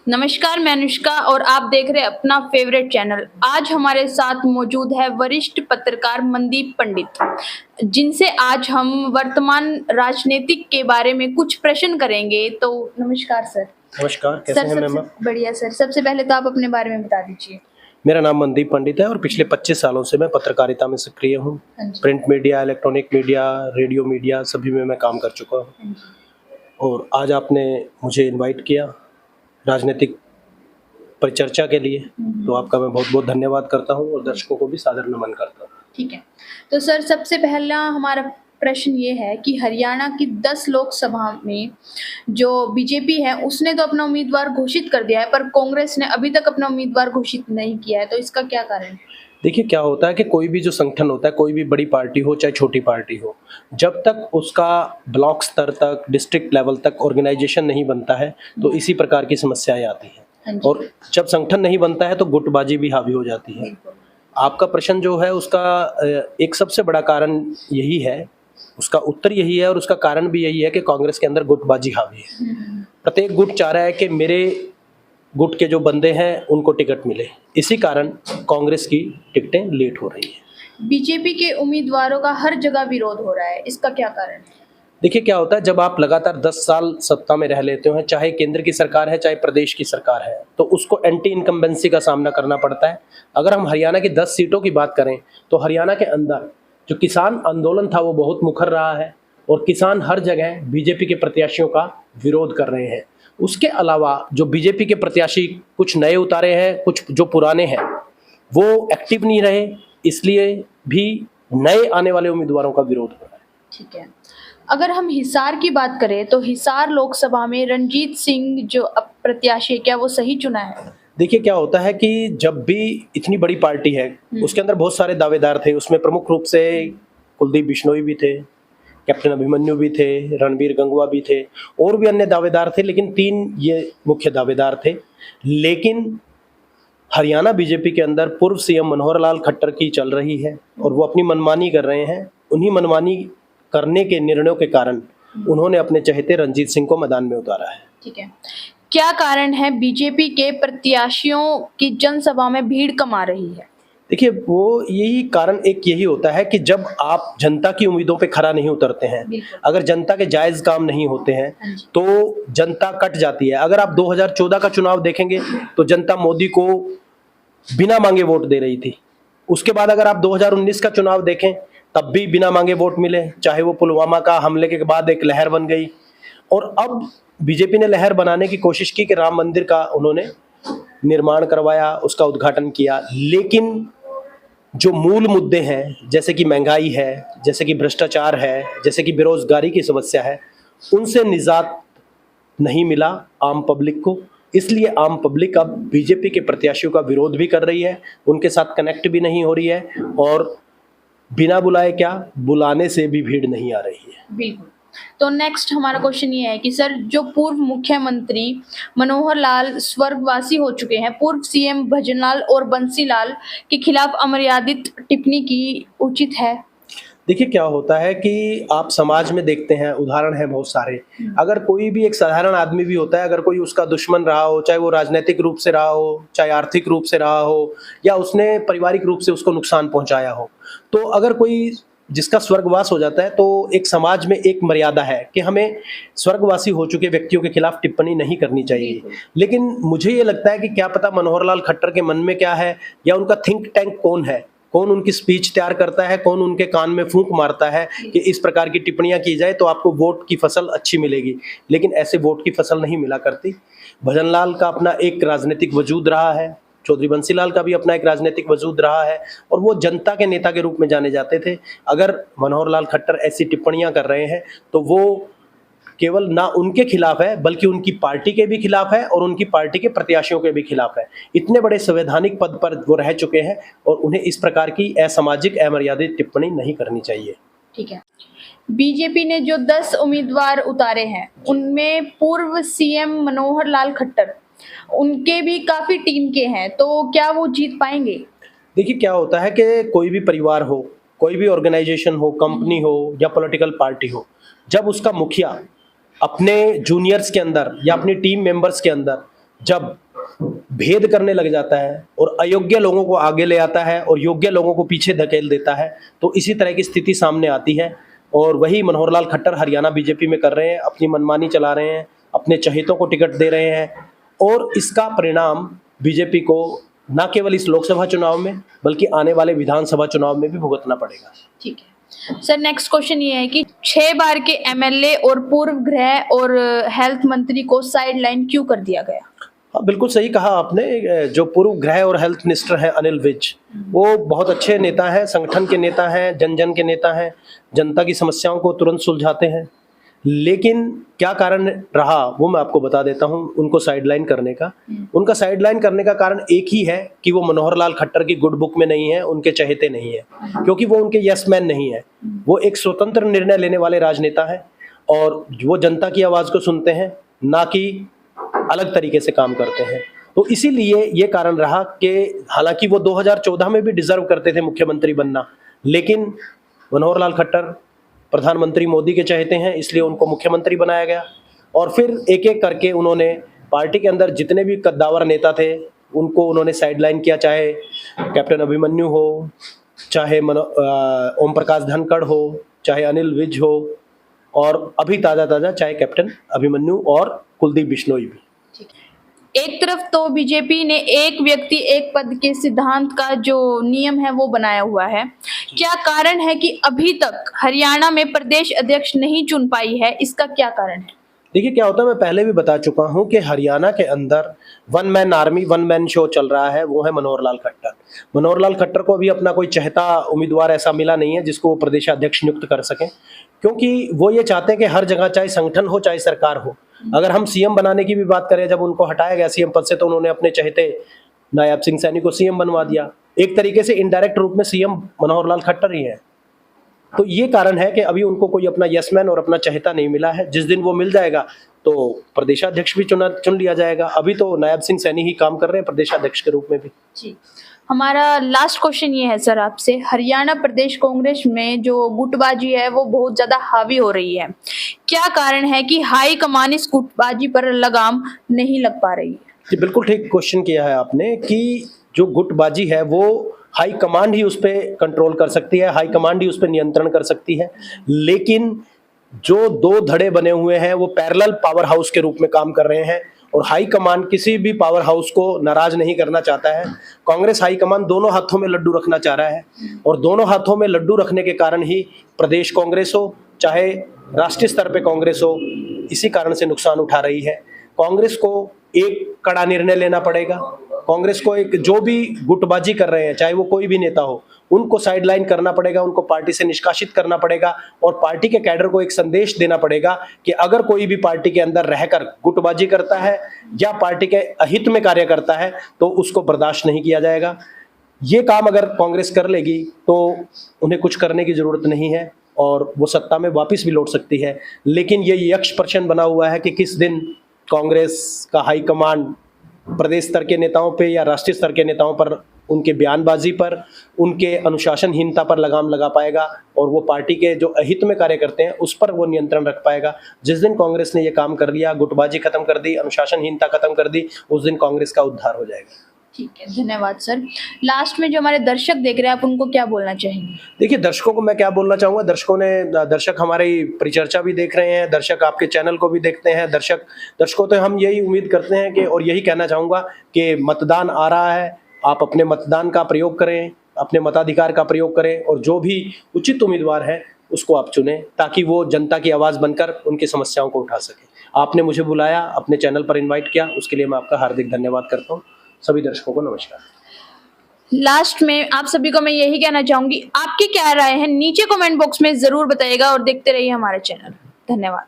नमस्कार, मैं अनुष्का और आप देख रहे हैं अपना फेवरेट चैनल। आज हमारे साथ मौजूद है वरिष्ठ पत्रकार मनदीप पंडित, जिनसे आज हम वर्तमान राजनीतिक के बारे में कुछ प्रश्न करेंगे। तो नमस्कार सर। नमस्कार, कैसे हैं मैम आप? बढ़िया सर। सबसे पहले तो आप अपने बारे में बता दीजिए। मेरा नाम मनदीप पंडित है और पिछले 25 सालों से मैं पत्रकारिता में सक्रिय हूँ। Print media, electronic media, radio media सभी में मैं काम कर चुका हूँ। और आज आपने मुझे इनवाइट किया राजनीतिक परिचर्चा के लिए, तो आपका मैं बहुत बहुत धन्यवाद करता हूँ और दर्शकों को भी सादर नमन करता हूँ। ठीक है, तो सर सबसे पहला हमारा प्रश्न ये है कि हरियाणा की 10 लोकसभा में जो बीजेपी है उसने तो अपना उम्मीदवार घोषित कर दिया है, पर कांग्रेस ने अभी तक अपना उम्मीदवार घोषित नहीं किया है, तो इसका क्या कारण है? देखिए, क्या होता है कि कोई भी जो संगठन होता है, कोई भी बड़ी पार्टी हो चाहे छोटी पार्टी हो, जब तक उसका ब्लॉक स्तर तक, डिस्ट्रिक्ट लेवल तक ऑर्गेनाइजेशन नहीं बनता है तो इसी प्रकार की समस्याएं आती हैं। और जब संगठन नहीं बनता है तो गुटबाजी भी हावी हो जाती है। आपका प्रश्न जो है उसका एक सबसे बड़ा कारण यही है, उसका उत्तर यही है और उसका कारण भी यही है कि कांग्रेस के अंदर गुटबाजी हावी है। प्रत्येक गुट चाह रहा है कि मेरे गुट के जो बंदे हैं उनको टिकट मिले, इसी कारण कांग्रेस की टिकटें लेट हो रही हैं। बीजेपी के उम्मीदवारों का हर जगह विरोध हो रहा है, इसका क्या कारण है? देखिए, क्या होता है, जब आप लगातार 10 साल सत्ता में रह लेते हो, चाहे केंद्र की सरकार है चाहे प्रदेश की सरकार है, तो उसको एंटी इनकम्बेंसी का सामना करना पड़ता है। अगर हम हरियाणा की 10 सीटों की बात करें तो हरियाणा के अंदर जो किसान आंदोलन था वो बहुत मुखर रहा है और किसान हर जगह बीजेपी के प्रत्याशियों का विरोध कर रहे हैं। उसके अलावा जो बीजेपी के प्रत्याशी कुछ नए उतारे हैं, कुछ जो पुराने हैं वो एक्टिव नहीं रहे, इसलिए भी नए आने वाले उम्मीदवारों का विरोध हो रहा है। ठीक है, अगर हम हिसार की बात करें तो हिसार लोकसभा में रणजीत सिंह जो प्रत्याशी है, क्या वो सही चुना है? देखिए, क्या होता है कि जब भी इतनी बड़ी पार्टी है उसके अंदर बहुत सारे दावेदार थे। उसमें प्रमुख रूप से कुलदीप बिश्नोई भी थे, कैप्टन अभिमन्यु भी थे, रणबीर गंगवा भी थे और भी अन्य दावेदार थे, लेकिन 3 ये मुख्य दावेदार थे। लेकिन हरियाणा बीजेपी के अंदर पूर्व सीएम मनोहर लाल खट्टर की चल रही है और वो अपनी मनमानी कर रहे हैं। उन्हीं मनमानी करने के निर्णयों के कारण उन्होंने अपने चहेते रणजीत सिंह को मैदान में उतारा है। ठीक है, क्या कारण है बीजेपी के प्रत्याशियों की जनसभा में भीड़ कम आ रही है? देखिए, वो यही कारण एक यही होता है कि जब आप जनता की उम्मीदों पे खरा नहीं उतरते हैं, अगर जनता के जायज काम नहीं होते हैं तो जनता कट जाती है। अगर आप 2014 का चुनाव देखेंगे तो जनता मोदी को बिना मांगे वोट दे रही थी। उसके बाद अगर आप 2019 का चुनाव देखें तब भी बिना मांगे वोट मिले, चाहे वो पुलवामा का हमले के बाद एक लहर बन गई। और अब बीजेपी ने लहर बनाने की कोशिश की कि राम मंदिर का उन्होंने निर्माण करवाया, उसका उद्घाटन किया, लेकिन जो मूल मुद्दे हैं जैसे कि महंगाई है, जैसे कि भ्रष्टाचार है, जैसे कि बेरोजगारी की समस्या है, उनसे निजात नहीं मिला आम पब्लिक को। इसलिए आम पब्लिक अब बीजेपी के प्रत्याशियों का विरोध भी कर रही है, उनके साथ कनेक्ट भी नहीं हो रही है और बिना बुलाए क्या, बुलाने से भी भीड़ नहीं आ रही है। बिल्कुल। तो नेक्स्ट हमारा क्वेश्चन ये है कि सर, जो पूर्व मुख्यमंत्री मनोहर लाल स्वर्गवासी हो चुके हैं, पूर्व सीएम भजनलाल और बंसीलाल के खिलाफ अमर्यादित टिप्पणी की उचित है? देखिए, क्या होता है कि आप समाज में देखते हैं, उदाहरण है बहुत सारे। अगर कोई भी एक साधारण आदमी भी होता है, अगर कोई उसका दुश्मन रहा हो, चाहे वो राजनीतिक रूप से रहा हो, चाहे आर्थिक रूप से रहा हो, या उसने पारिवारिक रूप से उसको नुकसान पहुंचाया हो, तो अगर कोई जिसका स्वर्गवास हो जाता है तो एक समाज में एक मर्यादा है कि हमें स्वर्गवासी हो चुके व्यक्तियों के खिलाफ टिप्पणी नहीं करनी चाहिए। लेकिन मुझे ये लगता है कि क्या पता मनोहर लाल खट्टर के मन में क्या है, या उनका थिंक टैंक कौन है, कौन उनकी स्पीच तैयार करता है, कौन उनके कान में फूंक मारता है कि इस प्रकार की टिप्पणियां की जाए तो आपको वोट की फसल अच्छी मिलेगी। लेकिन ऐसे वोट की फसल नहीं मिला करती। भजनलाल का अपना एक राजनीतिक वजूद रहा है, चौधरी बंसीलाल का भी अपना एक राजनीतिक वजूद रहा है और वो जनता के नेता के रूप में जाने जाते थे। अगर मनोहर लाल खट्टर ऐसी टिप्पणियां कर रहे हैं तो वो केवल ना उनके खिलाफ है बल्कि उनकी पार्टी के भी खिलाफ है और उनकी पार्टी के प्रत्याशियों के भी खिलाफ है। इतने बड़े संवैधानिक पद पर वो रह चुके हैं और उन्हें इस प्रकार की असामाजिक, अमर्यादित टिप्पणी नहीं करनी चाहिए। ठीक है, बीजेपी ने जो 10 उम्मीदवार उतारे हैं उनमें पूर्व सीएम मनोहर लाल खट्टर, उनके भी काफी टीम के हैं, तो क्या वो जीत पाएंगे? देखिए, क्या होता है कि कोई भी परिवार हो, कोई भी ऑर्गेनाइजेशन हो, कंपनी हो या पॉलिटिकल पार्टी हो, जब उसका मुखिया अपने जूनियर्स के अंदर या अपनी टीम मेंबर्स के अंदर जब भेद करने लग जाता है और अयोग्य लोगों को आगे ले आता है और योग्य लोगों को पीछे धकेल देता है, तो इसी तरह की स्थिति सामने आती है। और वही मनोहर लाल खट्टर हरियाणा बीजेपी में कर रहे हैं, अपनी मनमानी चला रहे हैं, अपने चहेतों को टिकट दे रहे हैं और इसका परिणाम बीजेपी को न केवल इस लोकसभा चुनाव में बल्कि आने वाले विधानसभा चुनाव में भी भुगतना पड़ेगा। ठीक है सर, नेक्स्ट क्वेश्चन ये है कि 6 बार के एमएलए और पूर्व गृह और हेल्थ मंत्री को साइडलाइन क्यों कर दिया गया? हाँ, बिल्कुल सही कहा आपने। जो पूर्व गृह और हेल्थ मिनिस्टर हैं अनिल विज, वो बहुत अच्छे नेता हैं, संगठन के नेता हैं, जन जन के नेता हैं, जनता की समस्याओं को तुरंत सुलझाते हैं। लेकिन क्या कारण रहा वो मैं आपको बता देता हूं उनको साइडलाइन करने का। उनका साइडलाइन करने का कारण एक ही है कि वो मनोहर लाल खट्टर की गुड बुक में नहीं है, उनके चहेते नहीं है, क्योंकि वो उनके यस मैन नहीं है। वो एक स्वतंत्र निर्णय लेने वाले राजनेता है और वो जनता की आवाज़ को सुनते हैं, ना कि अलग तरीके से काम करते हैं। तो इसीलिए ये कारण रहा कि हालांकि वो 2014 में भी डिजर्व करते थे मुख्यमंत्री बनना, लेकिन मनोहर लाल खट्टर प्रधानमंत्री मोदी के चाहते हैं, इसलिए उनको मुख्यमंत्री बनाया गया। और फिर एक एक करके उन्होंने पार्टी के अंदर जितने भी कद्दावर नेता थे उनको उन्होंने साइडलाइन किया, चाहे कैप्टन अभिमन्यु हो, चाहे ओम प्रकाश धनखड़ हो, चाहे अनिल विज हो, और अभी ताज़ा चाहे कैप्टन अभिमन्यु और कुलदीप बिश्नोई भी। एक तरफ तो बीजेपी ने एक व्यक्ति एक पद के सिद्धांत का जो नियम है वो बनाया हुआ है, क्या कारण है कि अभी तक हरियाणा में प्रदेश अध्यक्ष नहीं चुन पाई है? इसका क्या कारण है? देखिए क्या होता है, मैं पहले भी बता चुका हूं कि हरियाणा के अंदर one man army, one man show चल रहा है, वो है मनोहर लाल खट्टर। मनोहर लाल खट्टर को अभी अपना कोई चहेता उम्मीदवार ऐसा मिला नहीं है जिसको वो प्रदेशाध्यक्ष नियुक्त कर सके, क्योंकि वो ये चाहते हैं कि हर जगह चाहे संगठन हो चाहे सरकार हो। अगर हम सीएम बनाने की भी बात करें, जब उनको हटाया गया सीएम पद से तो उन्होंने अपने चहेते नायब सिंह सैनी को सीएम बनवा दिया। एक तरीके से इनडायरेक्ट रूप में सीएम मनोहर लाल खट्टर ही है। तो ये कारण है कि अभी उनको कोई अपना यसमैन और अपना चहेता नहीं मिला है। जिस दिन वो मिल जाएगा तो प्रदेशाध्यक्ष भी चुन लिया जाएगा। अभी तो नायब सिंह सैनी ही काम कर रहे हैं प्रदेशाध्यक्ष के रूप में भी। जी, हमारा लास्ट क्वेश्चन ये है सर आपसे, हरियाणा प्रदेश कांग्रेस में जो गुटबाजी है वो बहुत ज्यादा हावी हो रही है, क्या कारण है कि हाई कमान इस गुटबाजी पर लगाम नहीं लग पा रही है? जी, बिल्कुल ठीक क्वेश्चन किया है आपने कि जो गुटबाजी है वो हाई कमांड ही उस पर कंट्रोल कर सकती है, हाई कमांड ही उस पर नियंत्रण कर सकती है। लेकिन जो दो धड़े बने हुए हैं वो पैरेलल पावर हाउस के रूप में काम कर रहे हैं और हाई कमांड किसी भी पावर हाउस को नाराज नहीं करना चाहता है। कांग्रेस हाई कमांड दोनों हाथों में लड्डू रखना चाह रहा है और दोनों हाथों में लड्डू रखने के कारण ही प्रदेश कांग्रेस हो चाहे राष्ट्रीय स्तर पे कांग्रेस हो, इसी कारण से नुकसान उठा रही है। कांग्रेस को एक कड़ा निर्णय लेना पड़ेगा। कांग्रेस को एक जो भी गुटबाजी कर रहे हैं, चाहे वो कोई भी नेता हो, उनको साइडलाइन करना पड़ेगा, उनको पार्टी से निष्कासित करना पड़ेगा और पार्टी के कैडर को एक संदेश देना पड़ेगा कि अगर कोई भी पार्टी के अंदर रहकर गुटबाजी करता है या पार्टी के अहित में कार्य करता है तो उसको बर्दाश्त नहीं किया जाएगा। ये काम अगर कांग्रेस कर लेगी तो उन्हें कुछ करने की जरूरत नहीं है और वो सत्ता में वापस भी लौट सकती है। लेकिन ये यक्ष प्रश्न बना हुआ है कि किस दिन कांग्रेस का हाईकमांड प्रदेश स्तर के नेताओं पे या राष्ट्रीय स्तर के नेताओं पर, उनके बयानबाजी पर, उनके अनुशासनहीनता पर लगाम लगा पाएगा और वो पार्टी के जो अहित में कार्य करते हैं उस पर वो नियंत्रण रख पाएगा। जिस दिन कांग्रेस ने ये काम कर लिया, गुटबाजी खत्म कर दी, अनुशासनहीनता खत्म कर दी, उस दिन कांग्रेस का उद्धार हो जाएगा। ठीक है, धन्यवाद सर। लास्ट में जो हमारे दर्शक देख रहे हैं, आप उनको क्या बोलना चाहेंगे? देखिए, दर्शकों को मैं क्या बोलना चाहूँगा, दर्शक हमारी परिचर्चा भी देख रहे हैं, दर्शक आपके चैनल को भी देखते हैं। दर्शकों तो हम यही उम्मीद करते हैं कि, और यही कहना चाहूँगा कि मतदान आ रहा है, आप अपने मतदान का प्रयोग करें, अपने मताधिकार का प्रयोग करें और जो भी उचित उम्मीदवार है उसको आप चुनें ताकि वो जनता की आवाज़ बनकर उनकी समस्याओं को उठा सके। आपने मुझे बुलाया, अपने चैनल पर इन्वाइट किया, उसके लिए मैं आपका हार्दिक धन्यवाद करता हूँ। सभी दर्शकों को नमस्कार। लास्ट में आप सभी को मैं यही कहना चाहूंगी, आपकी क्या राय है नीचे कमेंट बॉक्स में जरूर बताइएगा और देखते रहिए हमारा चैनल। धन्यवाद।